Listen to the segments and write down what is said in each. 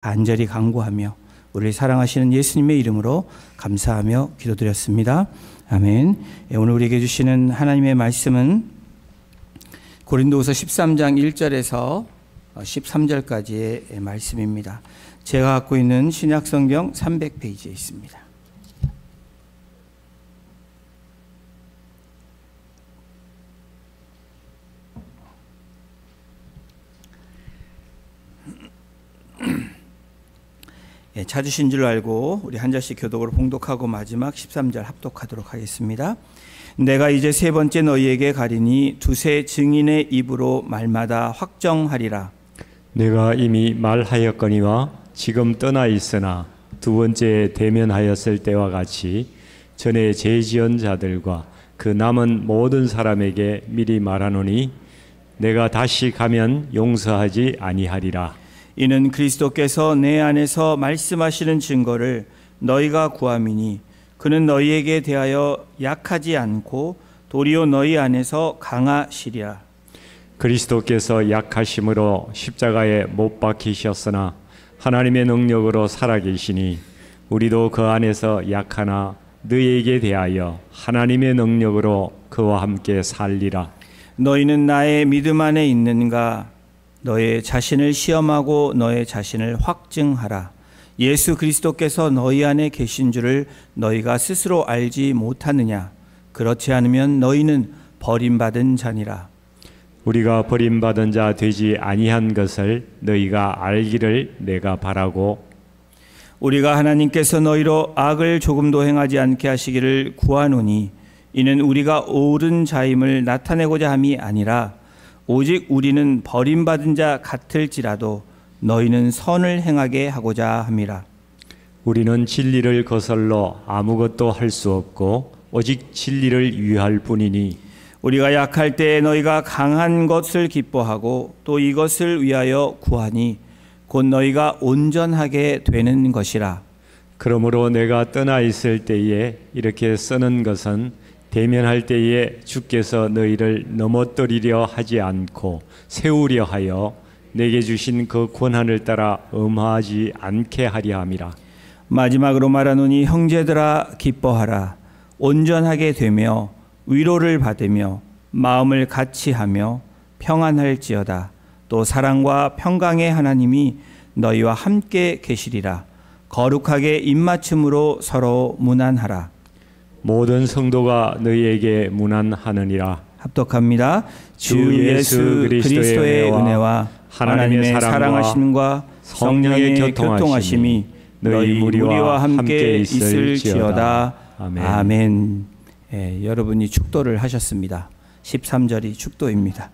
간절히 간구하며 우리를 사랑하시는 예수님의 이름으로 감사하며 기도드렸습니다. 아멘. 오늘 우리에게 주시는 하나님의 말씀은 고린도후서 13장 1절에서 13절까지의 말씀입니다. 제가 갖고 있는 신약성경 300페이지에 있습니다. 찾으신 줄 알고 우리 한 절씩 교독으로 봉독하고 마지막 13절 합독하도록 하겠습니다. 내가 이제 세 번째 너희에게 가리니 두세 증인의 입으로 말마다 확정하리라. 내가 이미 말하였거니와 지금 떠나 있으나 두 번째 대면하였을 때와 같이 전에 죄지은 자들과 그 남은 모든 사람에게 미리 말하노니 내가 다시 가면 용서하지 아니하리라. 이는 그리스도께서 내 안에서 말씀하시는 증거를 너희가 구함이니 그는 너희에게 대하여 약하지 않고 도리어 너희 안에서 강하시리라. 그리스도께서 약하심으로 십자가에 못 박히셨으나 하나님의 능력으로 살아계시니 우리도 그 안에서 약하나 너희에게 대하여 하나님의 능력으로 그와 함께 살리라. 너희는 나의 믿음 안에 있는가? 너의 자신을 시험하고 너의 자신을 확증하라. 예수 그리스도께서 너희 안에 계신 줄을 너희가 스스로 알지 못하느냐? 그렇지 않으면 너희는 버림받은 자니라. 우리가 버림받은 자 되지 아니한 것을 너희가 알기를 내가 바라고 우리가 하나님께서 너희로 악을 조금도 행하지 않게 하시기를 구하노니 이는 우리가 옳은 자임을 나타내고자 함이 아니라 오직 우리는 버림받은 자 같을지라도 너희는 선을 행하게 하고자 함이라. 우리는 진리를 거슬러 아무것도 할 수 없고 오직 진리를 위할 뿐이니 우리가 약할 때 너희가 강한 것을 기뻐하고 또 이것을 위하여 구하니 곧 너희가 온전하게 되는 것이라. 그러므로 내가 떠나 있을 때에 이렇게 쓰는 것은 대면할 때에 주께서 너희를 넘어뜨리려 하지 않고 세우려 하여 내게 주신 그 권한을 따라 엄하지 않게 하려 함이라. 마지막으로 말하노니 형제들아 기뻐하라. 온전하게 되며 위로를 받으며 마음을 같이 하며 평안할지어다. 또 사랑과 평강의 하나님이 너희와 함께 계시리라. 거룩하게 입맞춤으로 서로 문안하라. 모든 성도가 너희에게 문안하느니라. 합독합니다. 주 예수 그리스도의 은혜와 하나님의 사랑하심과 성령의 교통하심이 너희 무리와 함께 있을지어다. 아멘. 아멘. 여러분이 축도를 하셨습니다. 13절이 축도입니다.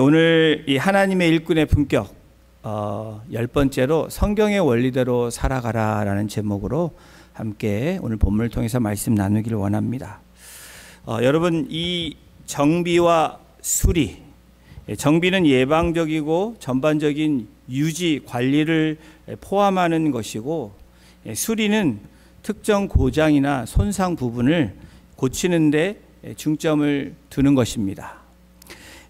오늘 이 하나님의 일꾼의 품격 10번째로 성경의 원리대로 살아가라라는 제목으로 함께 오늘 본문을 통해서 말씀 나누기를 원합니다. 여러분, 이 정비와 수리, 정비는 예방적이고 전반적인 유지, 관리를 포함하는 것이고 수리는 특정 고장이나 손상 부분을 고치는 데 중점을 두는 것입니다.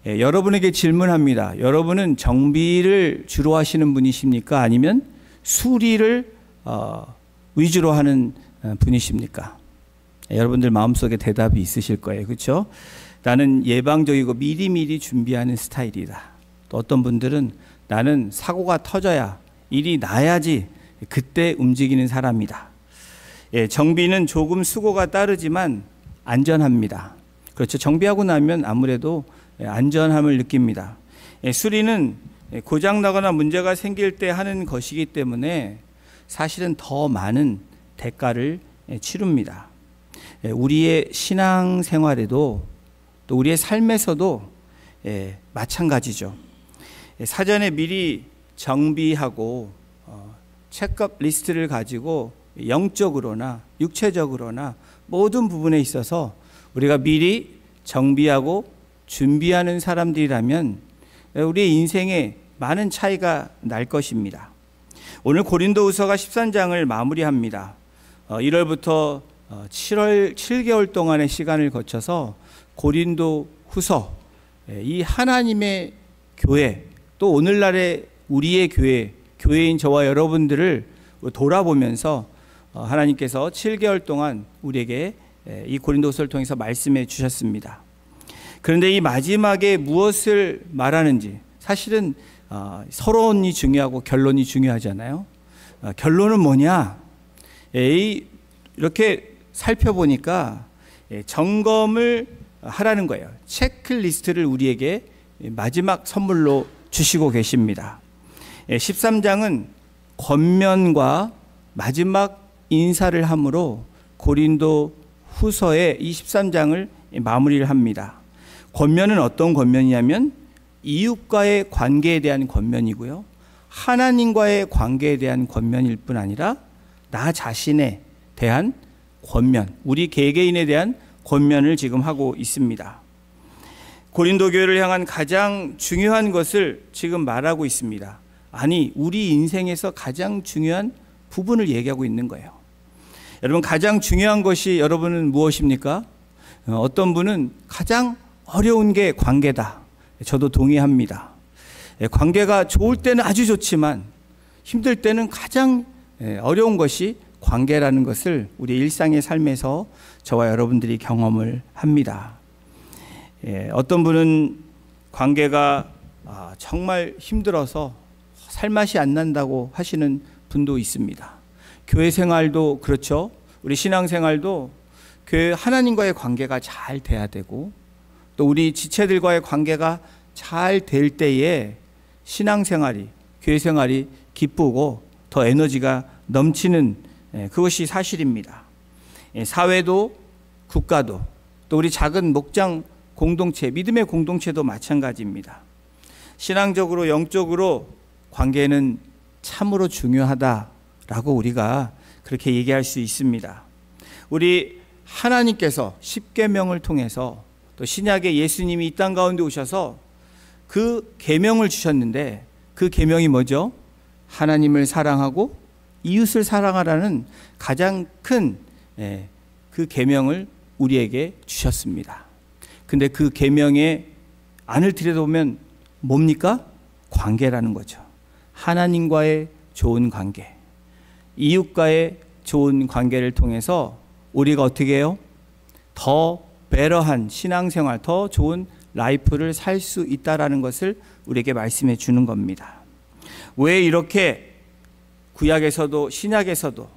여러분에게 질문합니다. 여러분은 정비를 주로 하시는 분이십니까? 아니면 수리를 위주로 하는 분이십니까? 여러분들 마음속에 대답이 있으실 거예요. 그렇죠? 나는 예방적이고 미리미리 준비하는 스타일이다. 또 어떤 분들은 나는 사고가 터져야 일이 나야지 그때 움직이는 사람이다. 정비는 조금 수고가 따르지만 안전합니다. 그렇죠? 정비하고 나면 아무래도 안전함을 느낍니다. 수리는 고장나거나 문제가 생길 때 하는 것이기 때문에 사실은 더 많은 대가를 치릅니다. 우리의 신앙생활에도 또 우리의 삶에서도 마찬가지죠. 사전에 미리 정비하고 체크업 리스트를 가지고 영적으로나 육체적으로나 모든 부분에 있어서 우리가 미리 정비하고 준비하는 사람들이라면 우리의 인생에 많은 차이가 날 것입니다. 오늘 고린도후서가 13장을 마무리합니다. 1월부터 7개월 동안의 시간을 거쳐서 고린도후서, 이 하나님의 교회, 또 오늘날의 우리의 교회, 교회인 저와 여러분들을 돌아보면서 하나님께서 7개월 동안 우리에게 이 고린도서를 통해서 말씀해 주셨습니다. 그런데 이 마지막에 무엇을 말하는지 사실은 서론이 중요하고 결론이 중요하잖아요. 결론은 뭐냐? 이렇게 살펴보니까 점검을 하라는 거예요. 체크리스트를 우리에게 마지막 선물로 주시고 계십니다. 13장은 권면과 마지막 인사를 함으로 고린도 후서의 이 13장을 마무리를 합니다. 권면은 어떤 권면이냐면 이웃과의 관계에 대한 권면이고요. 하나님과의 관계에 대한 권면일 뿐 아니라 나 자신에 대한 권면, 우리 개개인에 대한 권면을 지금 하고 있습니다. 고린도 교회를 향한 가장 중요한 것을 지금 말하고 있습니다. 아니, 우리 인생에서 가장 중요한 부분을 얘기하고 있는 거예요. 여러분, 가장 중요한 것이 여러분은 무엇입니까? 어떤 분은 가장 어려운 게 관계다. 저도 동의합니다. 관계가 좋을 때는 아주 좋지만 힘들 때는 가장 어려운 것이 관계라는 것을 우리 일상의 삶에서 저와 여러분들이 경험을 합니다. 어떤 분은 관계가 정말 힘들어서 살맛이 안 난다고 하시는 분도 있습니다. 교회 생활도 그렇죠. 우리 신앙 생활도 교회 하나님과의 관계가 잘 돼야 되고 또 우리 지체들과의 관계가 잘 될 때에 신앙 생활이, 교회 생활이 기쁘고 더 에너지가 넘치는 그것이 사실입니다. 사회도 국가도 또 우리 작은 목장 공동체, 믿음의 공동체도 마찬가지입니다. 신앙적으로 영적으로 관계는 참으로 중요하다라고 우리가 그렇게 얘기할 수 있습니다. 우리 하나님께서 십계명을 통해서 또 신약의 예수님이 이 땅 가운데 오셔서 그 계명을 주셨는데 그 계명이 뭐죠? 하나님을 사랑하고 이웃을 사랑하라는 가장 큰 그 계명을 우리에게 주셨습니다. 근데 그 계명의 안을 들여다보면 뭡니까? 관계라는 거죠. 하나님과의 좋은 관계, 이웃과의 좋은 관계를 통해서 우리가 어떻게 해요? 더 베러한 신앙생활, 더 좋은 라이프를 살 수 있다라는 것을 우리에게 말씀해 주는 겁니다. 왜 이렇게 구약에서도 신약에서도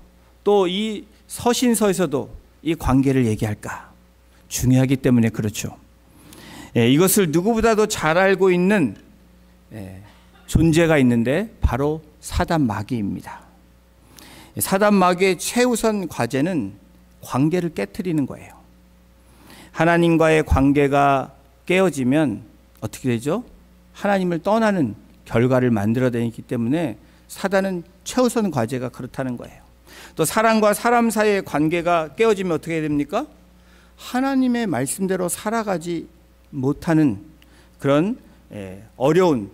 또 이 서신서에서도 이 관계를 얘기할까? 중요하기 때문에 그렇죠. 이것을 누구보다도 잘 알고 있는 존재가 있는데 바로 사단 마귀입니다. 사단 마귀의 최우선 과제는 관계를 깨트리는 거예요. 하나님과의 관계가 깨어지면 어떻게 되죠? 하나님을 떠나는 결과를 만들어내기 때문에 사단은 최우선 과제가 그렇다는 거예요. 또 사람과 사람 사이의 관계가 깨어지면 어떻게 됩니까? 하나님의 말씀대로 살아가지 못하는 그런 어려운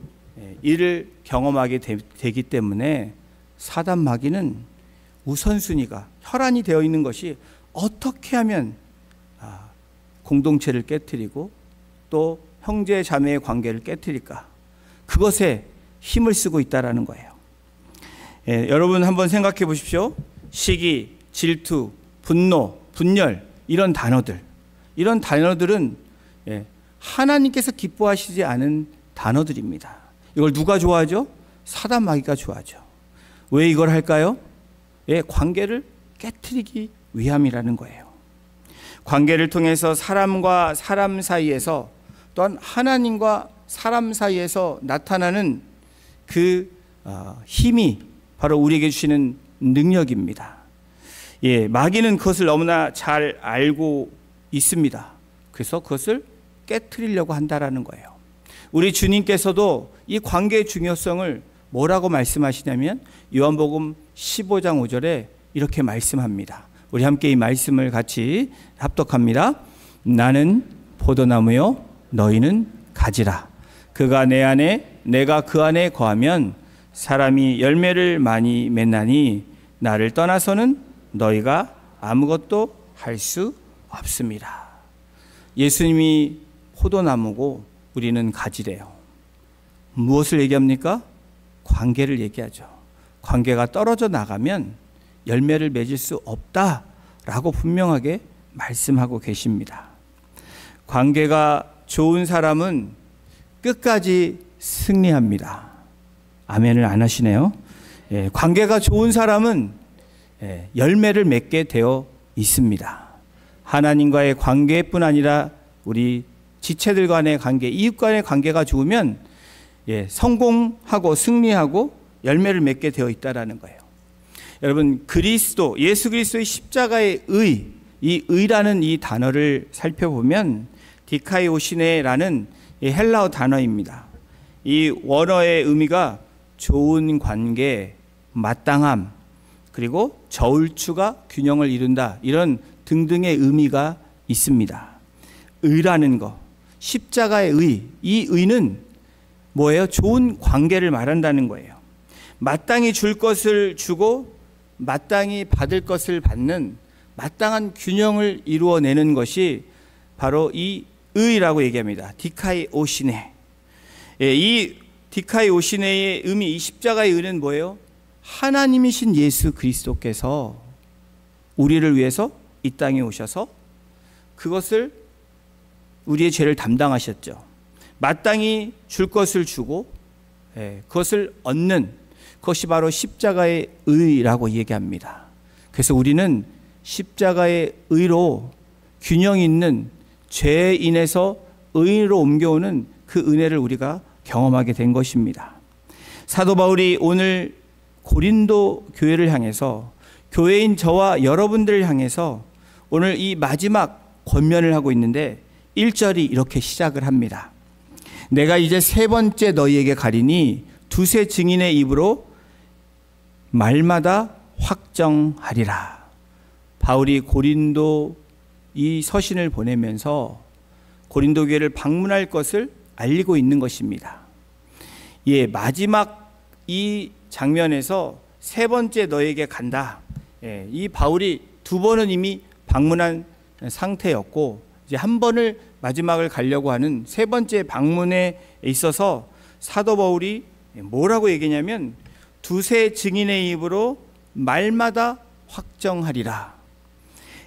일을 경험하게 되기 때문에 사단 마귀는 우선순위가 혈안이 되어 있는 것이 어떻게 하면 공동체를 깨트리고 또 형제 자매의 관계를 깨트릴까? 그것에 힘을 쓰고 있다라는 거예요. 여러분 한번 생각해 보십시오. 시기, 질투, 분노, 분열 이런 단어들은 하나님께서 기뻐하시지 않은 단어들입니다. 이걸 누가 좋아하죠? 사단 마귀가 좋아하죠. 왜 이걸 할까요? 관계를 깨트리기 위함이라는 거예요. 관계를 통해서 사람과 사람 사이에서 또한 하나님과 사람 사이에서 나타나는 그 힘이 바로 우리에게 주시는 능력입니다. 마귀는 그것을 너무나 잘 알고 있습니다. 그래서 그것을 깨트리려고 한다라는 거예요. 우리 주님께서도 이 관계의 중요성을 뭐라고 말씀하시냐면 요한복음 15장 5절에 이렇게 말씀합니다. 우리 함께 이 말씀을 같이 합독합니다. 나는 포도나무요 너희는 가지라. 그가 내 안에 내가 그 안에 거하면 사람이 열매를 많이 맺나니 나를 떠나서는 너희가 아무것도 할 수 없습니다. 예수님이 포도나무고 우리는 가지래요. 무엇을 얘기합니까? 관계를 얘기하죠. 관계가 떨어져 나가면 열매를 맺을 수 없다라고 분명하게 말씀하고 계십니다. 관계가 좋은 사람은 끝까지 승리합니다. 아멘을 안 하시네요. 관계가 좋은 사람은 열매를 맺게 되어 있습니다. 하나님과의 관계뿐 아니라 우리 지체들 간의 관계, 이웃 간의 관계가 좋으면 성공하고 승리하고 열매를 맺게 되어 있다라는 거예요. 여러분, 그리스도, 예수 그리스도의 십자가의 의, 이 의라는 이 단어를 살펴보면 디카이오시네라는 이 헬라어 단어입니다. 이 원어의 의미가 좋은 관계, 마땅함, 그리고 저울추가 균형을 이룬다, 이런 등등의 의미가 있습니다. 의라는 것, 십자가의 의, 이 의는 뭐예요? 좋은 관계를 말한다는 거예요. 마땅히 줄 것을 주고 마땅히 받을 것을 받는 마땅한 균형을 이루어내는 것이 바로 이 의라고 얘기합니다. 디카이오시네. 이 디카이오시네의 의미, 이 십자가의 의는 뭐예요? 하나님이신 예수 그리스도께서 우리를 위해서 이 땅에 오셔서 그것을, 우리의 죄를 담당하셨죠. 마땅히 줄 것을 주고 그것을 얻는 그것이 바로 십자가의 의라고 얘기합니다. 그래서 우리는 십자가의 의로 균형 있는 죄에 인해서 의로 옮겨오는 그 은혜를 우리가 경험하게 된 것입니다. 사도 바울이 오늘 고린도 교회를 향해서, 교회인 저와 여러분들을 향해서 오늘 이 마지막 권면을 하고 있는데 1절이 이렇게 시작을 합니다. 내가 이제 세 번째 너희에게 가리니 두세 증인의 입으로 말마다 확정하리라. 바울이 고린도 이 서신을 보내면서 고린도 교회를 방문할 것을 알리고 있는 것입니다. 마지막 이 장면에서 세 번째 너에게 간다. 이 바울이 두 번은 이미 방문한 상태였고, 이제 한 번을 마지막을 가려고 하는 세 번째 방문에 있어서 사도 바울이 뭐라고 얘기냐면 두세 증인의 입으로 말마다 확정하리라.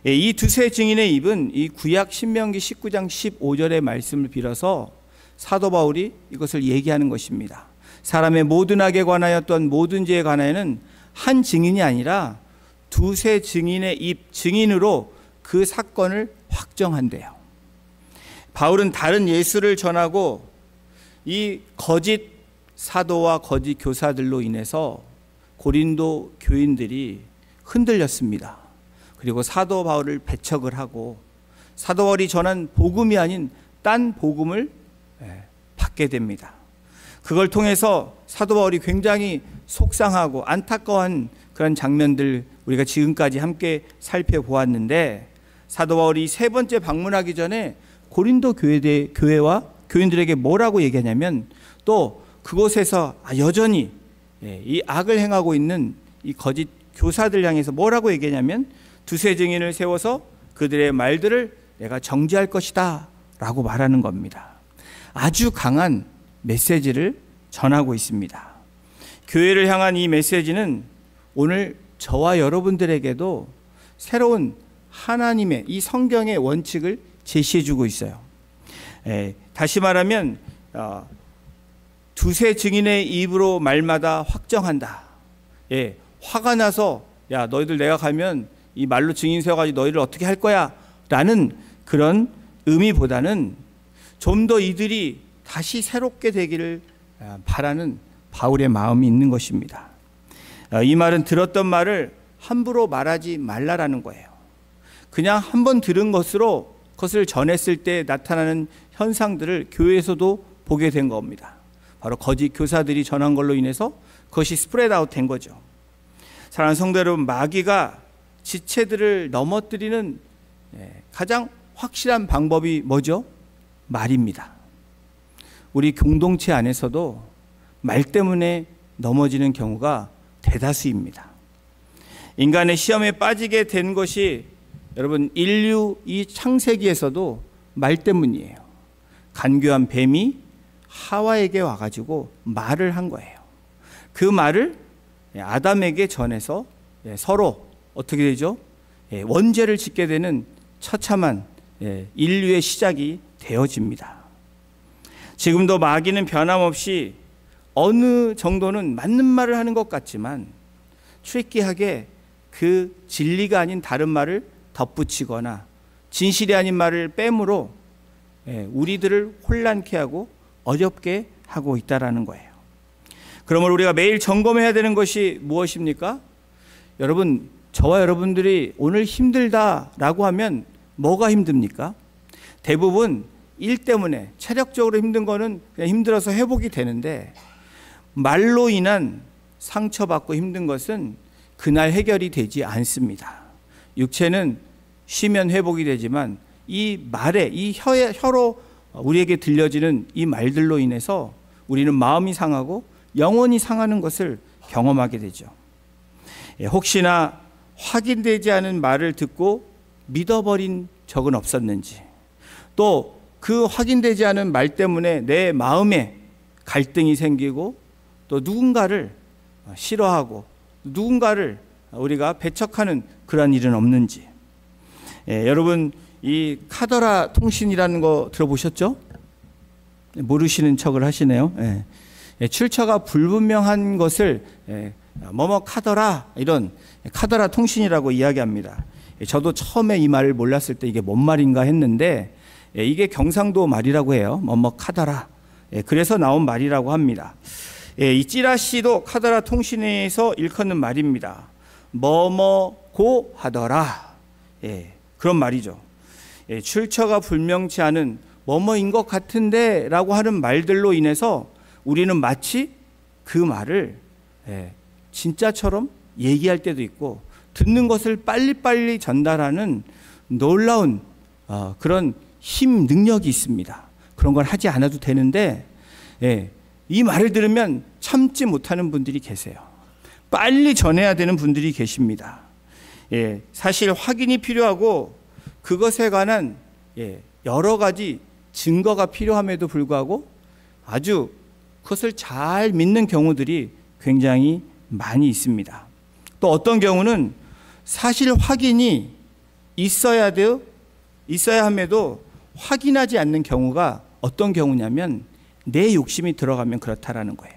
이 두세 증인의 입은 이 구약 신명기 19장 15절의 말씀을 빌어서 사도 바울이 이것을 얘기하는 것입니다. 사람의 모든 악에 관하였던 모든 죄에 관하여는 한 증인이 아니라 두세 증인의 입, 증인으로 그 사건을 확정한대요. 바울은 다른 예수를 전하고 이 거짓 사도와 거짓 교사들로 인해서 고린도 교인들이 흔들렸습니다. 그리고 사도 바울을 배척을 하고 사도 바울이 전한 복음이 아닌 딴 복음을 받게 됩니다. 그걸 통해서 사도 바울이 굉장히 속상하고 안타까워한 그런 장면들 우리가 지금까지 함께 살펴보았는데, 사도 바울이 세 번째 방문하기 전에 고린도 교회와 교인들에게 뭐라고 얘기하냐면, 또 그곳에서 여전히 이 악을 행하고 있는 이 거짓 교사들 향해서 뭐라고 얘기하냐면 두세 증인을 세워서 그들의 말들을 내가 정죄할 것이다 라고 말하는 겁니다. 아주 강한 메시지를 전하고 있습니다. 교회를 향한 이 메시지는 오늘 저와 여러분들에게도 새로운 하나님의 이 성경의 원칙을 제시해 주고 있어요. 다시 말하면 두세 증인의 입으로 말마다 확정한다. 화가 나서 야 너희들 내가 가면 이 말로 증인 세워가지고 너희를 어떻게 할 거야 라는 그런 의미보다는 좀 더 이들이 다시 새롭게 되기를 바라는 바울의 마음이 있는 것입니다. 이 말은 들었던 말을 함부로 말하지 말라라는 거예요. 그냥 한번 들은 것으로 그것을 전했을 때 나타나는 현상들을 교회에서도 보게 된 겁니다. 바로 거짓 교사들이 전한 걸로 인해서 그것이 스프레드 아웃 된 거죠. 사랑하는 성도 여러분, 마귀가 지체들을 넘어뜨리는 가장 확실한 방법이 뭐죠? 말입니다. 우리 공동체 안에서도 말 때문에 넘어지는 경우가 대다수입니다. 인간의 시험에 빠지게 된 것이 여러분 인류 이 창세기에서도 말 때문이에요. 간교한 뱀이 하와에게 와가지고 말을 한 거예요. 그 말을 아담에게 전해서 서로 어떻게 되죠? 원죄를 짓게 되는 처참한 인류의 시작이 되어집니다. 지금도 마귀는 변함없이 어느 정도는 맞는 말을 하는 것 같지만 트리키하게 그 진리가 아닌 다른 말을 덧붙이거나 진실이 아닌 말을 빼므로 우리들을 혼란케 하고 어렵게 하고 있다라는 거예요. 그러므로 우리가 매일 점검해야 되는 것이 무엇입니까? 여러분, 저와 여러분들이 오늘 힘들다라고 하면 뭐가 힘듭니까? 대부분 일 때문에 체력적으로 힘든 거는 그냥 힘들어서 회복이 되는데, 말로 인한 상처받고 힘든 것은 그날 해결이 되지 않습니다. 육체는 쉬면 회복이 되지만 이 말에, 이 혀로 우리에게 들려지는 이 말들로 인해서 우리는 마음이 상하고 영혼이 상하는 것을 경험하게 되죠. 혹시나 확인되지 않은 말을 듣고 믿어버린 적은 없었는지, 또 그 확인되지 않은 말 때문에 내 마음에 갈등이 생기고 또 누군가를 싫어하고 누군가를 우리가 배척하는 그런 일은 없는지. 여러분, 이 카더라 통신이라는 거 들어보셨죠? 모르시는 척을 하시네요. 출처가 불분명한 것을 뭐뭐 카더라, 이런 카더라 통신이라고 이야기합니다. 저도 처음에 이 말을 몰랐을 때 이게 뭔 말인가 했는데 이게 경상도 말이라고 해요. 뭐뭐 카더라. 그래서 나온 말이라고 합니다. 이 찌라시도 카더라 통신에서 일컫는 말입니다. 뭐뭐고 하더라. 그런 말이죠. 출처가 불명치 않은 뭐뭐인 것 같은데 라고 하는 말들로 인해서 우리는 마치 그 말을 진짜처럼 얘기할 때도 있고, 듣는 것을 빨리빨리 전달하는 놀라운 그런 힘, 능력이 있습니다. 그런 걸 하지 않아도 되는데 이 말을 들으면 참지 못하는 분들이 계세요. 빨리 전해야 되는 분들이 계십니다. 사실 확인이 필요하고 그것에 관한 여러 가지 증거가 필요함에도 불구하고 아주 그것을 잘 믿는 경우들이 굉장히 많이 있습니다. 또 어떤 경우는 사실 확인이 있어야 함에도 확인하지 않는 경우가 어떤 경우냐면 내 욕심이 들어가면 그렇다라는 거예요.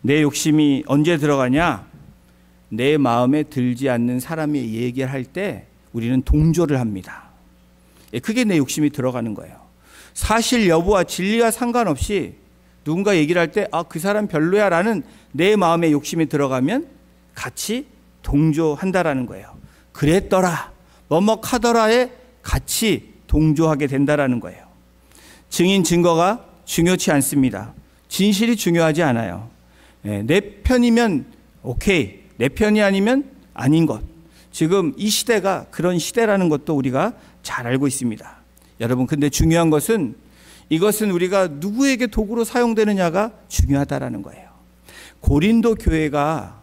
내 욕심이 언제 들어가냐? 내 마음에 들지 않는 사람이 얘기를 할 때 우리는 동조를 합니다. 그게 내 욕심이 들어가는 거예요. 사실 여부와 진리와 상관없이 누군가 얘기를 할 때 그 사람 별로야 라는 내 마음에 욕심이 들어가면 같이 동조한다라는 거예요. 그랬더라, 뭐뭐하더라에 같이 동조하게 된다라는 거예요. 증인 증거가 중요치 않습니다. 진실이 중요하지 않아요. 내 편이면 오케이, 내 편이 아니면 아닌 것. 지금 이 시대가 그런 시대라는 것도 우리가 잘 알고 있습니다. 여러분, 근데 중요한 것은 이것은 우리가 누구에게 도구로 사용되느냐가 중요하다라는 거예요. 고린도 교회가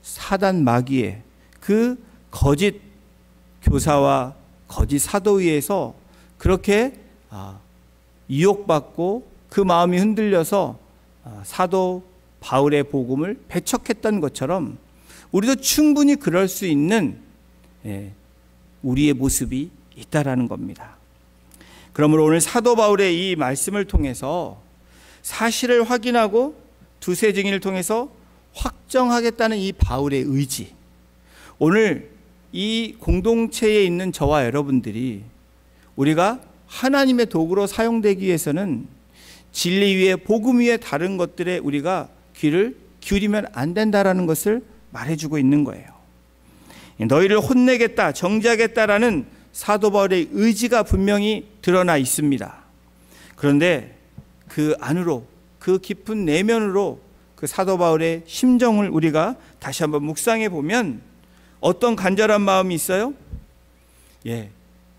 사단 마귀의 그 거짓 교사와 거짓 사도에 의해서 그렇게 유혹받고 그 마음이 흔들려서 사도 바울의 복음을 배척했던 것처럼 우리도 충분히 그럴 수 있는 우리의 모습이 있다라는 겁니다. 그러므로 오늘 사도 바울의 이 말씀을 통해서 사실을 확인하고 두세 증인을 통해서 확정하겠다는 이 바울의 의지, 오늘 이 공동체에 있는 저와 여러분들이 우리가 하나님의 도구로 사용되기 위해서는 진리 위에, 복음 위에 다른 것들에 우리가 귀를 기울이면 안 된다라는 것을 말해주고 있는 거예요. 너희를 혼내겠다, 정죄하겠다라는 사도 바울의 의지가 분명히 드러나 있습니다. 그런데 그 안으로, 그 깊은 내면으로 그 사도 바울의 심정을 우리가 다시 한번 묵상해 보면 어떤 간절한 마음이 있어요?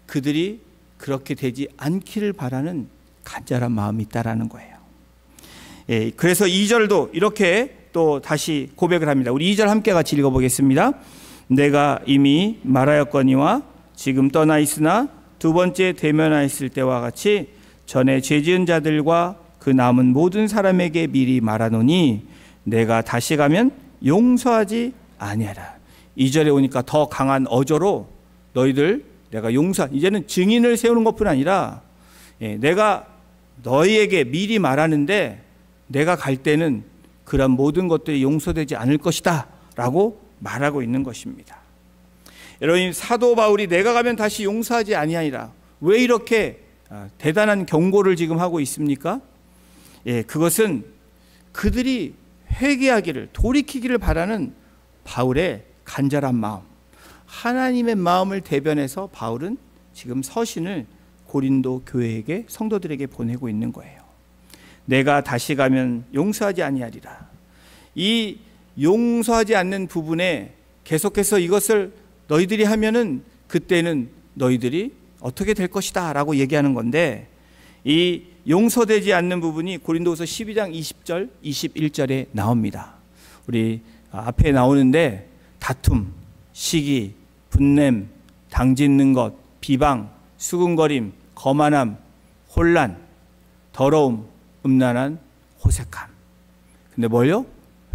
그들이 그렇게 되지 않기를 바라는 간절한 마음이 있다라는 거예요. 그래서 2절도 이렇게 또 다시 고백을 합니다. 우리 2절 함께 같이 읽어보겠습니다. 내가 이미 말하였거니와 지금 떠나 있으나 두 번째 대면하였을 때와 같이 전에 죄지은 자들과 그 남은 모든 사람에게 미리 말하노니 내가 다시 가면 용서하지 아니하라. 2절에 오니까 더 강한 어조로 너희들 내가 이제는 증인을 세우는 것뿐 아니라 내가 너희에게 미리 말하는데 내가 갈 때는 그런 모든 것들이 용서되지 않을 것이다 라고 말하고 있는 것입니다. 여러분, 사도 바울이 내가 가면 다시 용서하지 아니하리라, 왜 이렇게 대단한 경고를 지금 하고 있습니까? 그것은 그들이 회개하기를, 돌이키기를 바라는 바울의 간절한 마음, 하나님의 마음을 대변해서 바울은 지금 서신을 고린도 교회에게, 성도들에게 보내고 있는 거예요. 내가 다시 가면 용서하지 아니하리라. 이 용서하지 않는 부분에 계속해서 이것을 너희들이 하면은 그때는 너희들이 어떻게 될 것이다 라고 얘기하는 건데, 이 용서되지 않는 부분이 고린도후서 12장 20절 21절에 나옵니다. 우리 앞에 나오는데 다툼, 시기, 분냄, 당짓는 것, 비방, 수군거림, 거만함, 혼란, 더러움, 음란한, 호색함. 근데 뭘요?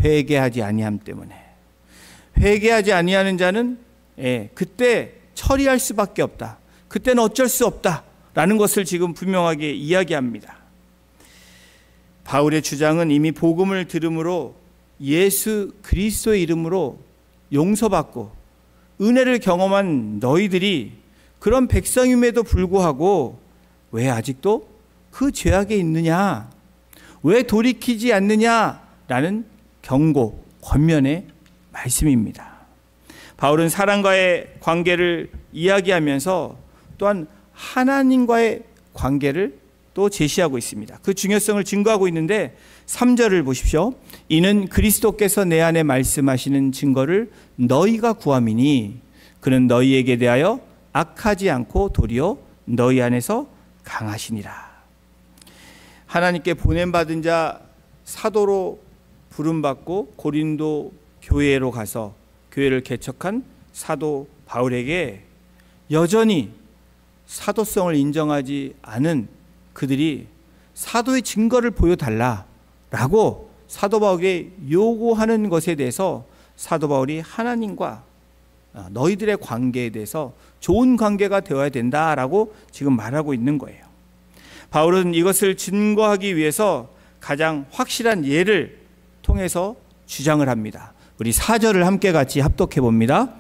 회개하지 아니함 때문에. 회개하지 아니하는 자는 그때 처리할 수밖에 없다, 그때는 어쩔 수 없다 라는 것을 지금 분명하게 이야기합니다. 바울의 주장은 이미 복음을 들음으로 예수 그리스도의 이름으로 용서받고 은혜를 경험한 너희들이 그런 백성임에도 불구하고 왜 아직도 그 죄악에 있느냐, 왜 돌이키지 않느냐라는 경고, 권면의 말씀입니다. 바울은 사람과의 관계를 이야기하면서 또한 하나님과의 관계를 또 제시하고 있습니다. 그 중요성을 증거하고 있는데 3절을 보십시오. 이는 그리스도께서 내 안에 말씀하시는 증거를 너희가 구함이니 그는 너희에게 대하여 악하지 않고 도리어 너희 안에서 강하시니라. 하나님께 보냄받은 자 사도로 부름받고 고린도 교회로 가서 교회를 개척한 사도 바울에게 여전히 사도성을 인정하지 않은 그들이 사도의 증거를 보여달라라고 사도 바울에게 요구하는 것에 대해서 사도 바울이 하나님과 너희들의 관계에 대해서 좋은 관계가 되어야 된다라고 지금 말하고 있는 거예요. 바울은 이것을 증거하기 위해서 가장 확실한 예를 통해서 주장을 합니다. 우리 4절을 함께 같이 합독해 봅니다.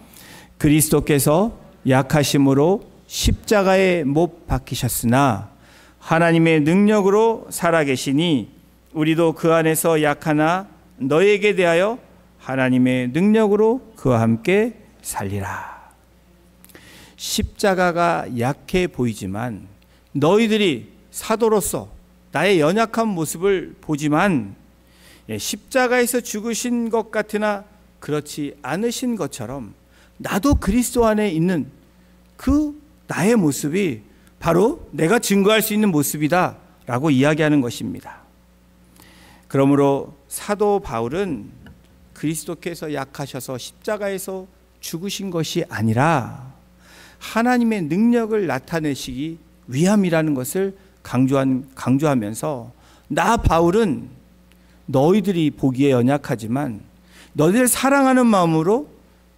그리스도께서 약하심으로 십자가에 못 박히셨으나 하나님의 능력으로 살아계시니 우리도 그 안에서 약하나 너에게 대하여 하나님의 능력으로 그와 함께 살리라. 십자가가 약해 보이지만 너희들이 사도로서 나의 연약한 모습을 보지만 십자가에서 죽으신 것 같으나 그렇지 않으신 것처럼 나도 그리스도 안에 있는 그 나의 모습이 바로 내가 증거할 수 있는 모습이다 라고 이야기하는 것입니다. 그러므로 사도 바울은 그리스도께서 약하셔서 십자가에서 죽으신 것이 아니라 하나님의 능력을 나타내시기 위함이라는 것을 강조하면서 나 바울은 너희들이 보기에 연약하지만 너희들 사랑하는 마음으로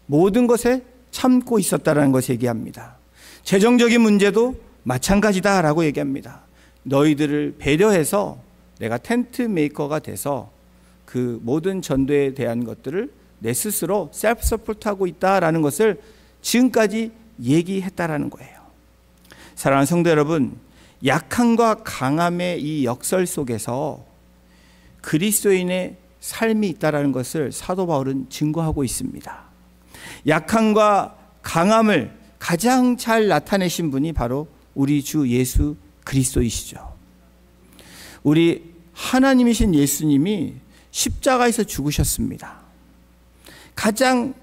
모든 것에 참고 있었다라는 것을 얘기합니다. 재정적인 문제도 마찬가지다라고 얘기합니다. 너희들을 배려해서 내가 텐트 메이커가 돼서 그 모든 전도에 대한 것들을 내 스스로 셀프 서포트하고 있다라는 것을 지금까지 얘기했다라는 거예요. 사랑하는 성도 여러분, 약함과 강함의 이 역설 속에서 그리스도인의 삶이 있다라는 것을 사도 바울은 증거하고 있습니다. 약함과 강함을 가장 잘 나타내신 분이 바로 우리 주 예수 그리스도이시죠. 우리 하나님이신 예수님이 십자가에서 죽으셨습니다. 가장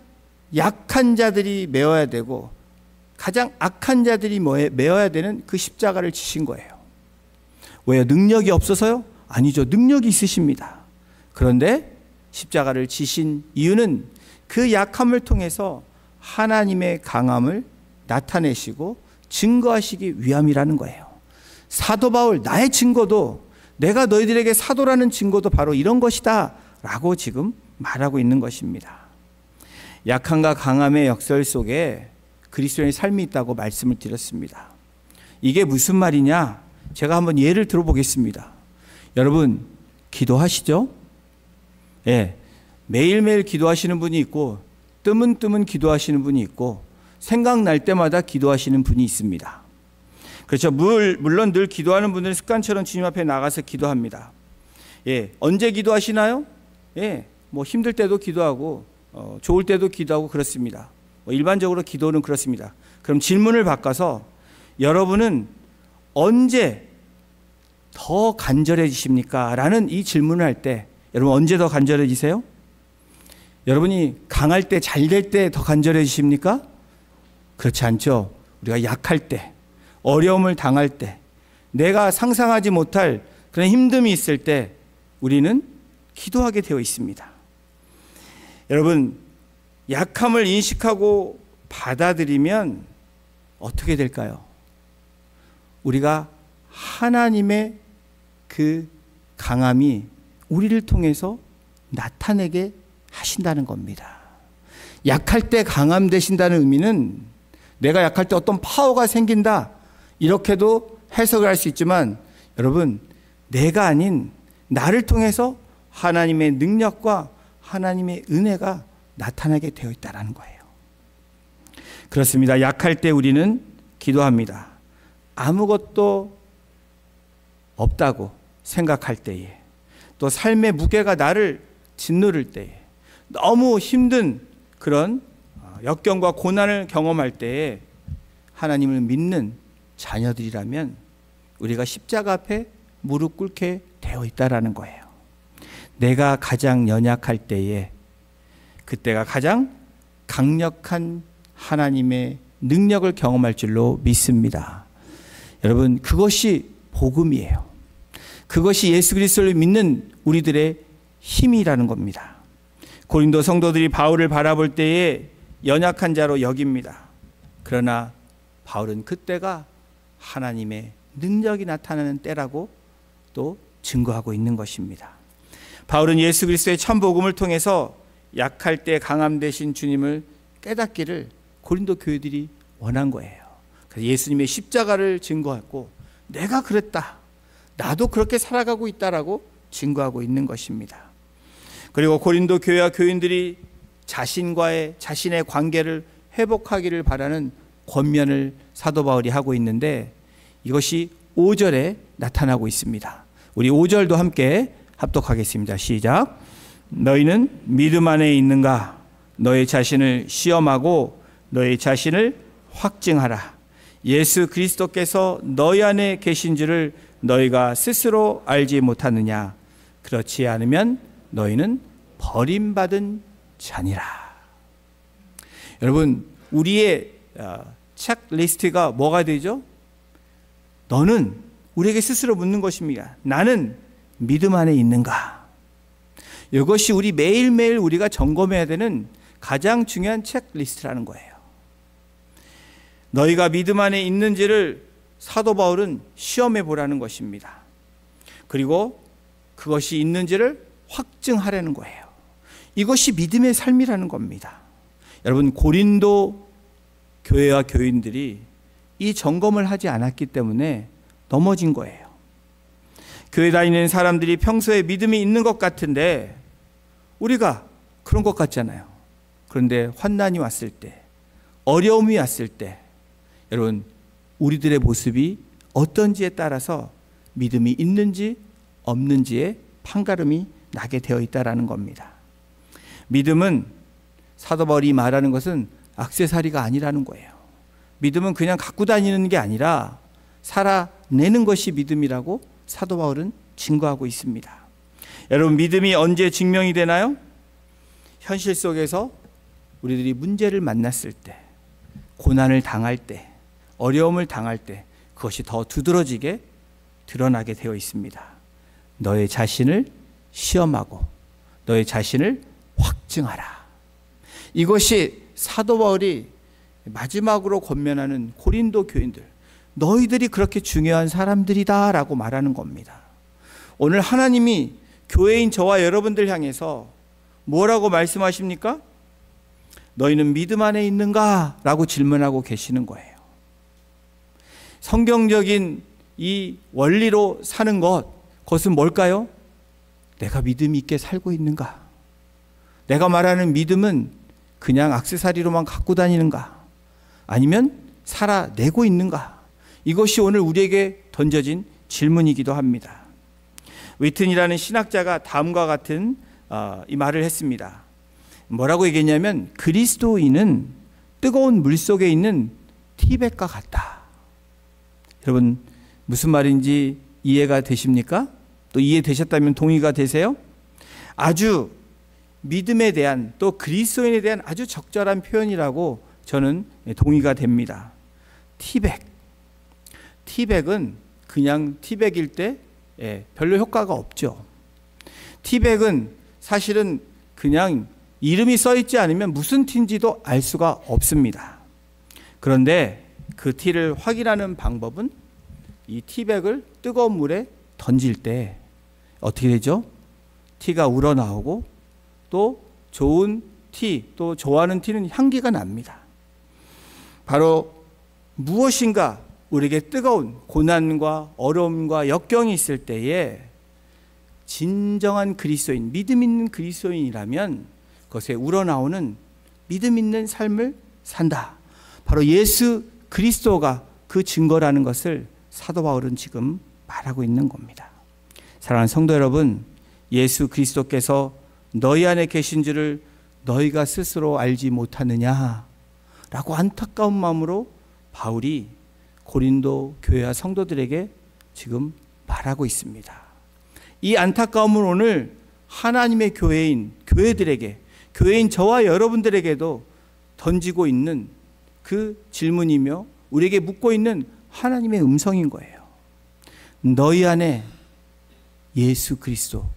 약한 자들이 메어야 되고 가장 악한 자들이 메어야 되는 그 십자가를 지신 거예요. 왜요? 능력이 없어서요? 아니죠. 능력이 있으십니다. 그런데 십자가를 지신 이유는 그 약함을 통해서 하나님의 강함을 나타내시고 증거하시기 위함이라는 거예요. 사도 바울 나의 증거도, 내가 너희들에게 사도라는 증거도 바로 이런 것이다 라고 지금 말하고 있는 것입니다. 약함과 강함의 역설 속에 그리스도인의 삶이 있다고 말씀을 드렸습니다. 이게 무슨 말이냐? 제가 한번 예를 들어보겠습니다. 여러분, 기도하시죠? 예, 매일매일 기도하시는 분이 있고 뜨문뜨문 기도하시는 분이 있고 생각날 때마다 기도하시는 분이 있습니다. 그렇죠. 물론 늘 기도하는 분들은 습관처럼 주님 앞에 나가서 기도합니다. 예, 언제 기도하시나요? 예, 뭐 힘들 때도 기도하고 좋을 때도 기도하고 그렇습니다. 일반적으로 기도는 그렇습니다. 그럼 질문을 바꿔서 여러분은 언제 더 간절해지십니까? 라는 이 질문을 할 때 여러분 언제 더 간절해지세요? 여러분이 강할 때, 잘 될 때 더 간절해지십니까? 그렇지 않죠. 우리가 약할 때, 어려움을 당할 때, 내가 상상하지 못할 그런 힘듦이 있을 때 우리는 기도하게 되어 있습니다. 여러분, 약함을 인식하고 받아들이면 어떻게 될까요? 우리가 하나님의 그 강함이 우리를 통해서 나타내게 하신다는 겁니다. 약할 때 강함 되신다는 의미는 내가 약할 때 어떤 파워가 생긴다, 이렇게도 해석을 할 수 있지만 여러분, 내가 아닌 나를 통해서 하나님의 능력과 하나님의 은혜가 나타나게 되어 있다는 거예요. 그렇습니다. 약할 때 우리는 기도합니다. 아무것도 없다고 생각할 때에, 또 삶의 무게가 나를 짓누를 때에, 너무 힘든 그런 역경과 고난을 경험할 때에 하나님을 믿는 자녀들이라면 우리가 십자가 앞에 무릎 꿇게 되어 있다라는 거예요. 내가 가장 연약할 때에 그때가 가장 강력한 하나님의 능력을 경험할 줄로 믿습니다. 여러분, 그것이 복음이에요. 그것이 예수 그리스도를 믿는 우리들의 힘이라는 겁니다. 고린도 성도들이 바울을 바라볼 때에 연약한 자로 여깁니다. 그러나 바울은 그때가 하나님의 능력이 나타나는 때라고 또 증거하고 있는 것입니다. 바울은 예수 그리스도의 참 복음을 통해서 약할 때 강함 되신 주님을 깨닫기를 고린도 교회들이 원한 거예요. 그래서 예수님의 십자가를 증거하고 내가 그랬다, 나도 그렇게 살아가고 있다라고 증거하고 있는 것입니다. 그리고 고린도 교회와 교인들이 자신의 관계를 회복하기를 바라는 권면을 사도 바울이 하고 있는데 이것이 5절에 나타나고 있습니다. 우리 5절도 함께 합독하겠습니다. 시작. 너희는 믿음 안에 있는가? 너희 자신을 시험하고 너희 자신을 확증하라. 예수 그리스도께서 너희 안에 계신 줄을 너희가 스스로 알지 못하느냐? 그렇지 않으면 너희는 버림받은 자니라. 여러분, 우리의 체크리스트가 뭐가 되죠? 너는, 우리에게 스스로 묻는 것입니다. 나는 믿음 안에 있는가? 이것이 우리 매일매일 우리가 점검해야 되는 가장 중요한 체크리스트라는 거예요. 너희가 믿음 안에 있는지를 사도 바울은 시험해 보라는 것입니다. 그리고 그것이 있는지를 확증하라는 거예요. 이것이 믿음의 삶이라는 겁니다. 여러분, 고린도 교회와 교인들이 이 점검을 하지 않았기 때문에 넘어진 거예요. 교회 다니는 사람들이 평소에 믿음이 있는 것 같은데 우리가 그런 것 같잖아요. 그런데 환난이 왔을 때, 어려움이 왔을 때 여러분, 우리들의 모습이 어떤지에 따라서 믿음이 있는지 없는지에 판가름이 나게 되어 있다는 겁니다. 믿음은, 사도 바울이 말하는 것은 액세서리가 아니라는 거예요. 믿음은 그냥 갖고 다니는 게 아니라 살아내는 것이 믿음이라고 사도 바울은 증거하고 있습니다. 여러분, 믿음이 언제 증명이 되나요? 현실 속에서 우리들이 문제를 만났을 때, 고난을 당할 때, 어려움을 당할 때 그것이 더 두드러지게 드러나게 되어 있습니다. 너의 자신을 시험하고 너의 자신을 확증하라. 이것이 사도 바울이 마지막으로 권면하는 고린도 교인들, 너희들이 그렇게 중요한 사람들이다 라고 말하는 겁니다. 오늘 하나님이 교회인 저와 여러분들 향해서 뭐라고 말씀하십니까? 너희는 믿음 안에 있는가? 라고 질문하고 계시는 거예요. 성경적인 이 원리로 사는 것, 그것은 뭘까요? 내가 믿음 있게 살고 있는가? 내가 말하는 믿음은 그냥 액세서리로만 갖고 다니는가? 아니면 살아내고 있는가? 이것이 오늘 우리에게 던져진 질문이기도 합니다. 웨이튼이라는 신학자가 다음과 같은 이 말을 했습니다. 뭐라고 얘기했냐면, 그리스도인은 뜨거운 물 속에 있는 티백과 같다. 여러분, 무슨 말인지 이해가 되십니까? 또 이해되셨다면 동의가 되세요? 아주 믿음에 대한, 또 그리스도인에 대한 아주 적절한 표현이라고 저는 동의가 됩니다. 티백은 그냥 티백일 때 별로 효과가 없죠. 티백은 사실은 그냥 이름이 써 있지 않으면 무슨 티인지도 알 수가 없습니다. 그런데 그 티를 확인하는 방법은 이 티백을 뜨거운 물에 던질 때 어떻게 되죠? 티가 우러나오고 또 좋은 티, 또 좋아하는 티는 향기가 납니다. 바로 무엇인가 우리에게 뜨거운 고난과 어려움과 역경이 있을 때에 진정한 그리스도인, 믿음 있는 그리스도인이라면 그것에 우러나오는 믿음 있는 삶을 산다. 바로 예수 그리스도가 그 증거라는 것을 사도 바울은 지금 말하고 있는 겁니다. 사랑하는 성도 여러분, 예수 그리스도께서 너희 안에 계신 줄을 너희가 스스로 알지 못하느냐 라고 안타까운 마음으로 바울이 고린도 교회와 성도들에게 지금 말하고 있습니다. 이 안타까움을 오늘 하나님의 교회들에게, 교회인 저와 여러분들에게도 던지고 있는 그 질문이며 우리에게 묻고 있는 하나님의 음성인 거예요. 너희 안에 예수 그리스도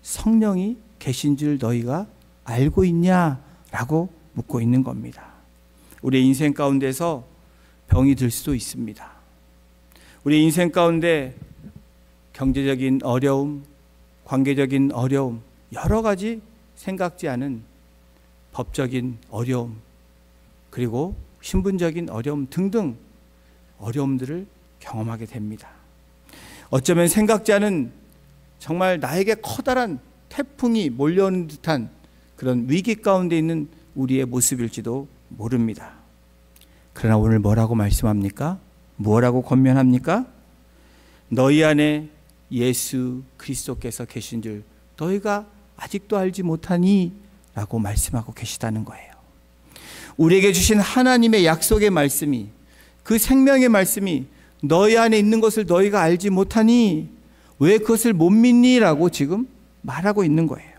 성령이 계신 줄 너희가 알고 있냐라고 묻고 있는 겁니다. 우리의 인생 가운데서 병이 들 수도 있습니다. 우리 인생 가운데 경제적인 어려움, 관계적인 어려움, 여러 가지 생각지 않은 법적인 어려움, 그리고 신분적인 어려움 등등 어려움들을 경험하게 됩니다. 어쩌면 생각지 않은 정말 나에게 커다란 태풍이 몰려오는 듯한 그런 위기 가운데 있는 우리의 모습일지도 모릅니다. 그러나 오늘 뭐라고 말씀합니까? 뭐라고 권면합니까? 너희 안에 예수 그리스도께서 계신 줄 너희가 아직도 알지 못하니? 라고 말씀하고 계시다는 거예요. 우리에게 주신 하나님의 약속의 말씀이, 그 생명의 말씀이 너희 안에 있는 것을 너희가 알지 못하니? 왜 그것을 못 믿니? 라고 지금 말하고 있는 거예요.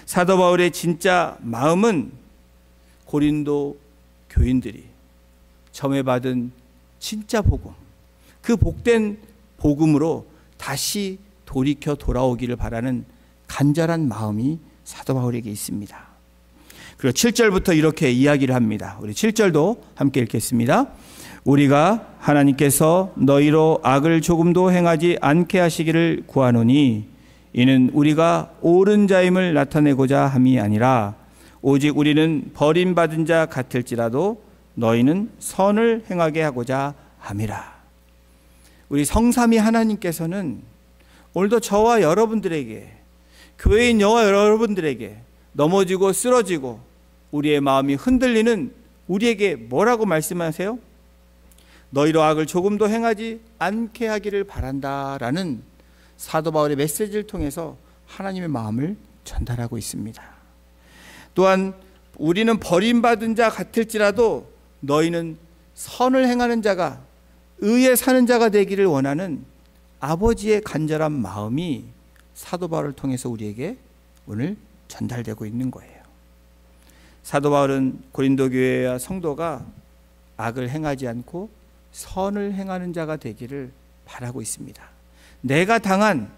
사도 바울의 진짜 마음은 고린도 교인들이 처음에 받은 진짜 복음, 그 복된 복음으로 다시 돌이켜 돌아오기를 바라는 간절한 마음이 사도 바울에게 있습니다. 그리고 7절부터 이렇게 이야기를 합니다. 우리 7절도 함께 읽겠습니다. 우리가 하나님께서 너희로 악을 조금도 행하지 않게 하시기를 구하노니 이는 우리가 옳은 자임을 나타내고자 함이 아니라 오직 우리는 버림받은 자 같을지라도 너희는 선을 행하게 하고자 함이라. 우리 성삼위 하나님께서는 오늘도 저와 여러분들에게, 교회인 저와 여러분들에게 넘어지고 쓰러지고 우리의 마음이 흔들리는 우리에게 뭐라고 말씀하세요? 너희로 악을 조금도 행하지 않게 하기를 바란다라는 사도 바울의 메시지를 통해서 하나님의 마음을 전달하고 있습니다. 또한 우리는 버림받은 자 같을지라도 너희는 선을 행하는 자가, 의에 사는 자가 되기를 원하는 아버지의 간절한 마음이 사도 바울을 통해서 우리에게 오늘 전달되고 있는 거예요. 사도 바울은 고린도 교회와 성도가 악을 행하지 않고 선을 행하는 자가 되기를 바라고 있습니다. 내가 당한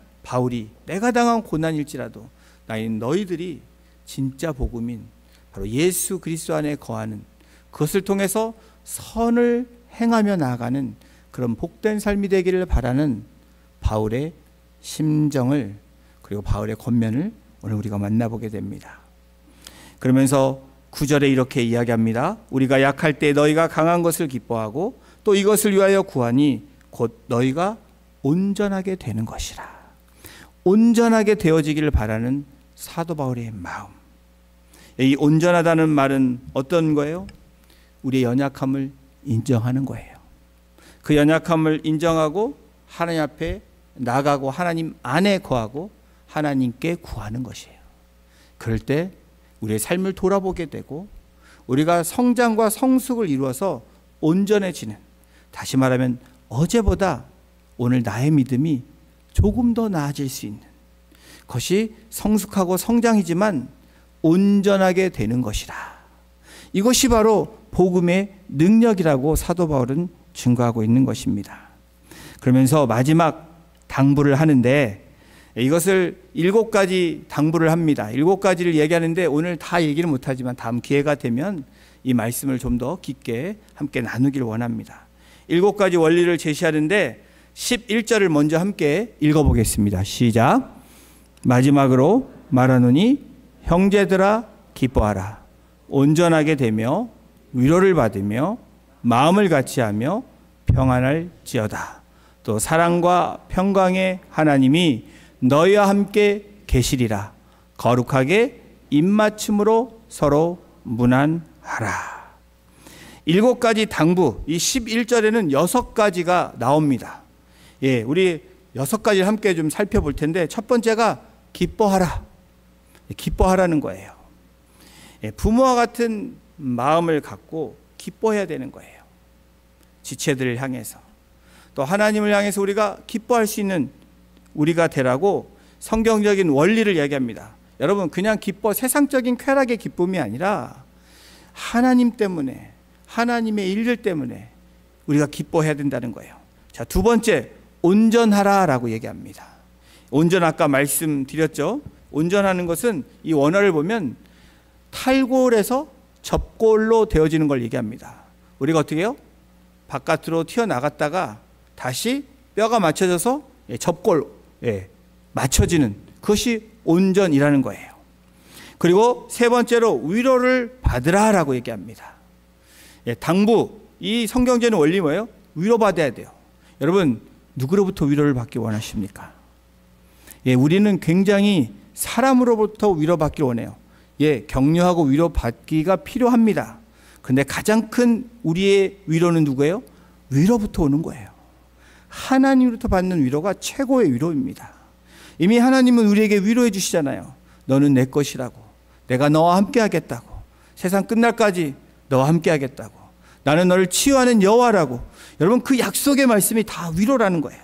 고난일지라도 나인 너희들이 진짜 복음인 바로 예수 그리스도 안에 거하는, 그것을 통해서 선을 행하며 나아가는 그런 복된 삶이 되기를 바라는 바울의 심정을, 그리고 바울의 권면을 오늘 우리가 만나보게 됩니다. 그러면서 9절에 이렇게 이야기합니다. 우리가 약할 때 너희가 강한 것을 기뻐하고 또 이것을 위하여 구하니 곧 너희가 온전하게 되는 것이라. 온전하게 되어지기를 바라는 사도 바울의 마음. 이 온전하다는 말은 어떤 거예요? 우리의 연약함을 인정하는 거예요. 그 연약함을 인정하고 하나님 앞에 나가고 하나님 안에 거하고 하나님께 구하는 것이에요. 그럴 때 우리의 삶을 돌아보게 되고 우리가 성장과 성숙을 이루어서 온전해지는, 다시 말하면 어제보다 오늘 나의 믿음이 조금 더 나아질 수 있는 것이 성숙하고 성장이지만 온전하게 되는 것이라. 이것이 바로 복음의 능력이라고 사도 바울은 증거하고 있는 것입니다. 그러면서 마지막 당부를 하는데 이것을 7가지 당부를 합니다. 7가지를 얘기하는데 오늘 다 얘기를 못하지만 다음 기회가 되면 이 말씀을 좀 더 깊게 함께 나누기를 원합니다. 7가지 원리를 제시하는데 11절을 먼저 함께 읽어보겠습니다. 시작. 마지막으로 말하노니 형제들아 기뻐하라. 온전하게 되며 위로를 받으며 마음을 같이하며 평안할지어다. 또 사랑과 평강의 하나님이 너희와 함께 계시리라. 거룩하게 입맞춤으로 서로 문안하라. 7가지 당부, 이 11절에는 6가지가 나옵니다. 예, 우리 6가지를 함께 좀 살펴볼 텐데 첫 번째가 기뻐하라. 기뻐하라는 거예요. 예, 부모와 같은 마음을 갖고 기뻐해야 되는 거예요. 지체들을 향해서. 또 하나님을 향해서 우리가 기뻐할 수 있는 우리가 되라고 성경적인 원리를 얘기합니다. 여러분, 그냥 기뻐, 세상적인 쾌락의 기쁨이 아니라 하나님 때문에, 하나님의 일들 때문에 우리가 기뻐해야 된다는 거예요. 자, 두 번째, 온전하라라고 얘기합니다. 온전, 아까 말씀드렸죠. 온전하는 것은 이 원어를 보면 탈골에서 접골로 되어지는 걸 얘기합니다. 우리가 어떻게 해요? 바깥으로 튀어나갔다가 다시 뼈가 맞춰져서 접골, 맞춰지는 그것이 온전이라는 거예요. 그리고 세 번째로 위로를 받으라라고 얘기합니다. 당부, 이 성경적인 원리 뭐예요? 위로받아야 돼요. 여러분, 누구로부터 위로를 받기 원하십니까? 우리는 굉장히 사람으로부터 위로받기 원해요. 격려하고 위로받기가 필요합니다. 근데 가장 큰 우리의 위로는 누구예요? 위로부터 오는 거예요. 하나님으로부터 받는 위로가 최고의 위로입니다. 이미 하나님은 우리에게 위로해 주시잖아요. 너는 내 것이라고. 내가 너와 함께 하겠다고. 세상 끝날까지 너와 함께 하겠다고. 나는 너를 치유하는 여호와라고. 여러분, 그 약속의 말씀이 다 위로라는 거예요.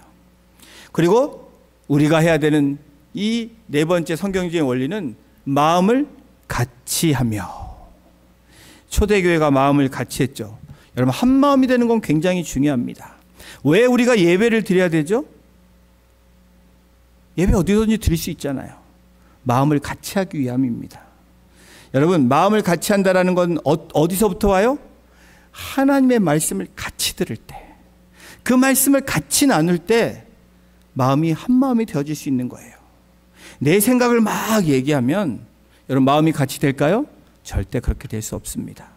그리고 우리가 해야 되는 이 네 번째 성경적인 원리는 마음을 같이 하며. 초대교회가 마음을 같이 했죠. 여러분, 한 마음이 되는 건 굉장히 중요합니다. 왜 우리가 예배를 드려야 되죠? 예배 어디든지 드릴 수 있잖아요. 마음을 같이 하기 위함입니다. 여러분, 마음을 같이 한다는 건 어디서부터 와요? 하나님의 말씀을 같이 들을 때, 그 말씀을 같이 나눌 때 마음이 한 마음이 되어질 수 있는 거예요. 내 생각을 막 얘기하면 여러분, 마음이 같이 될까요? 절대 그렇게 될 수 없습니다.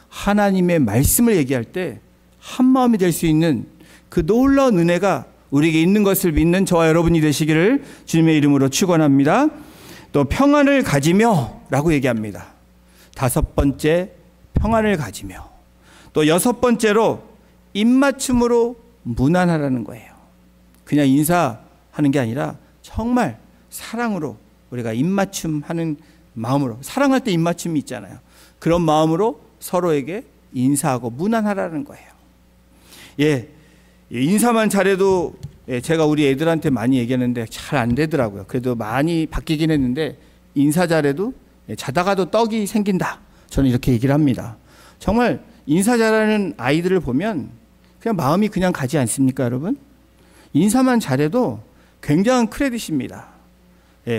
하나님의 말씀을 얘기할 때 한 마음이 될 수 있는 그 놀라운 은혜가 우리에게 있는 것을 믿는 저와 여러분이 되시기를 주님의 이름으로 축원합니다. 또 평안을 가지며 라고 얘기합니다. 5번째, 평안을 가지며. 또 6번째로 입맞춤으로 문안하라는 거예요. 그냥 인사하는 게 아니라 정말 사랑으로 우리가 입맞춤하는 마음으로, 사랑할 때 입맞춤이 있잖아요. 그런 마음으로 서로에게 인사하고 문안하라는 거예요. 인사만 잘해도, 제가 우리 애들한테 많이 얘기하는데 잘 안 되더라고요. 그래도 많이 바뀌긴 했는데 인사 잘해도 자다가도 떡이 생긴다. 저는 이렇게 얘기를 합니다. 정말 인사 잘하는 아이들을 보면 그냥 마음이 그냥 가지 않습니까, 여러분? 인사만 잘해도 굉장한 크레딧입니다.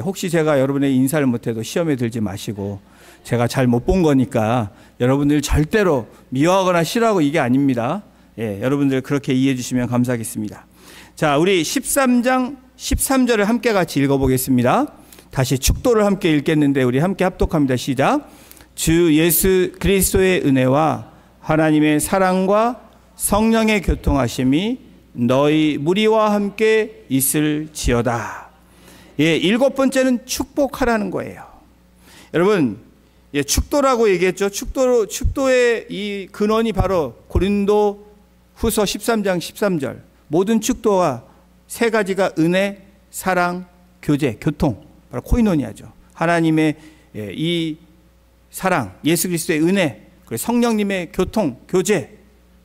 혹시 제가 여러분의 인사를 못해도 시험에 들지 마시고, 제가 잘 못 본 거니까 여러분들 절대로 미워하거나 싫어하고 이게 아닙니다. 여러분들 그렇게 이해해 주시면 감사하겠습니다. 자, 우리 13장 13절을 함께 같이 읽어보겠습니다. 다시 축도를 함께 읽겠는데 우리 함께 합독합니다. 시작. 주 예수 그리스도의 은혜와 하나님의 사랑과 성령의 교통하심이 너희 무리와 함께 있을지어다. 예, 7번째는 축복하라는 거예요. 여러분, 예, 축도라고 얘기했죠. 축도의 이 근원이 바로 고린도 후서 13장 13절. 모든 축도와 세 가지가 은혜, 사랑, 교제, 교통, 바로 코이노니아죠. 하나님의 이 사랑, 예수 그리스도의 은혜, 그리고 성령님의 교통, 교제,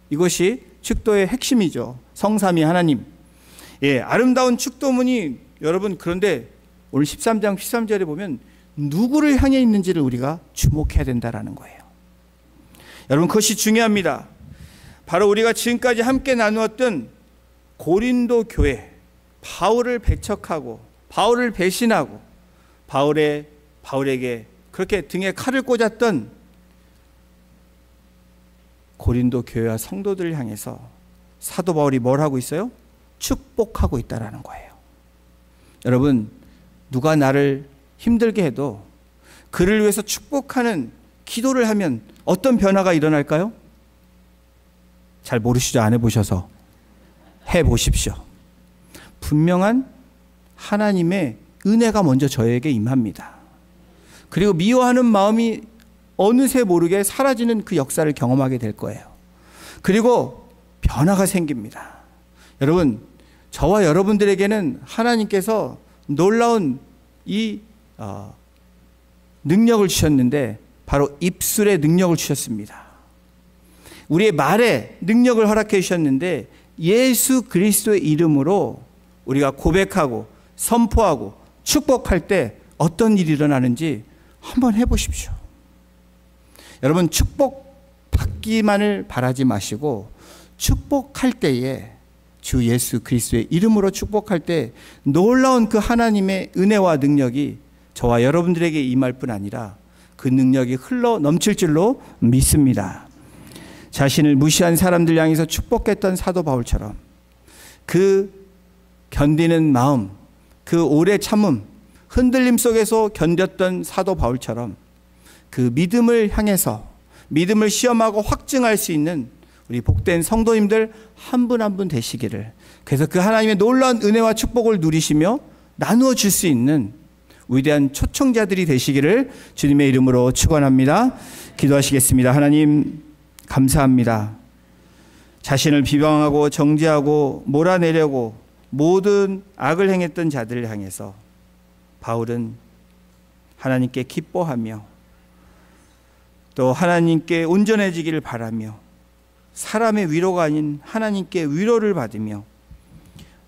이것이 축도의 핵심이죠. 성삼위 하나님. 예, 아름다운 축도문이 여러분, 그런데 오늘 13장 13절에 보면 누구를 향해 있는지를 우리가 주목해야 된다라는 거예요. 여러분, 그것이 중요합니다. 바로 우리가 지금까지 함께 나누었던 고린도 교회, 바울을 배척하고 바울을 배신하고 바울에게 그렇게 등에 칼을 꽂았던 고린도 교회와 성도들을 향해서 사도 바울이 뭘 하고 있어요? 축복하고 있다라는 거예요. 여러분, 누가 나를 힘들게 해도 그를 위해서 축복하는 기도를 하면 어떤 변화가 일어날까요? 잘 모르시죠? 안 해보셔서 해보십시오. 분명한 하나님의 은혜가 먼저 저에게 임합니다. 그리고 미워하는 마음이 어느새 모르게 사라지는 그 역사를 경험하게 될 거예요. 그리고 변화가 생깁니다. 여러분, 저와 여러분들에게는 하나님께서 놀라운 이 능력을 주셨는데 바로 입술의 능력을 주셨습니다. 우리의 말에 능력을 허락해 주셨는데 예수 그리스도의 이름으로 우리가 고백하고 선포하고 축복할 때 어떤 일이 일어나는지 한번 해보십시오. 여러분, 축복받기만을 바라지 마시고 축복할 때에 주 예수 그리스도의 이름으로 축복할 때 놀라운 그 하나님의 은혜와 능력이 저와 여러분들에게 임할 뿐 아니라 그 능력이 흘러 넘칠 줄로 믿습니다. 자신을 무시한 사람들 향해서 축복했던 사도 바울처럼 그 견디는 마음, 그 오래 참음, 흔들림 속에서 견뎠던 사도 바울처럼 그 믿음을 향해서 믿음을 시험하고 확증할 수 있는 우리 복된 성도님들 한 분 한 분 되시기를, 그래서 그 하나님의 놀라운 은혜와 축복을 누리시며 나누어 줄 수 있는 위대한 초청자들이 되시기를 주님의 이름으로 축원합니다. 기도하시겠습니다. 하나님, 감사합니다. 자신을 비방하고 정죄하고 몰아내려고 모든 악을 행했던 자들을 향해서 바울은 하나님께 기뻐하며 또 하나님께 온전해지기를 바라며 사람의 위로가 아닌 하나님께 위로를 받으며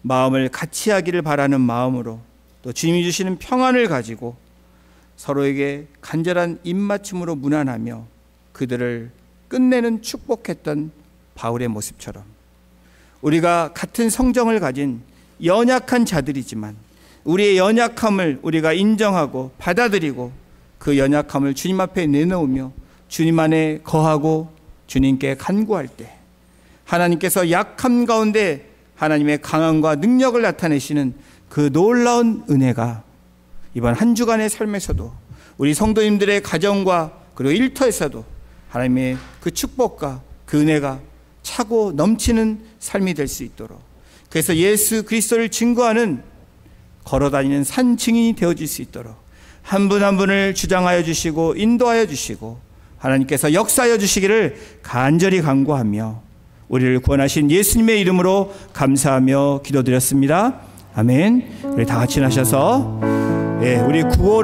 마음을 같이 하기를 바라는 마음으로 또 주님이 주시는 평안을 가지고 서로에게 간절한 입맞춤으로 문안하며 그들을 끝내는 축복했던 바울의 모습처럼 우리가 같은 성정을 가진 연약한 자들이지만 우리의 연약함을 우리가 인정하고 받아들이고 그 연약함을 주님 앞에 내놓으며 주님 안에 거하고 주님께 간구할 때 하나님께서 약함 가운데 하나님의 강함과 능력을 나타내시는 그 놀라운 은혜가 이번 한 주간의 삶에서도 우리 성도님들의 가정과 그리고 일터에서도 하나님의 그 축복과 그 은혜가 차고 넘치는 삶이 될 수 있도록, 그래서 예수 그리스도를 증거하는 걸어다니는 산 증인이 되어질 수 있도록 한 분 한 분을 주장하여 주시고 인도하여 주시고 하나님께서 역사하여 주시기를 간절히 간구하며 우리를 구원하신 예수님의 이름으로 감사하며 기도드렸습니다. 아멘. 우리 다 같이 나셔서 우리 구호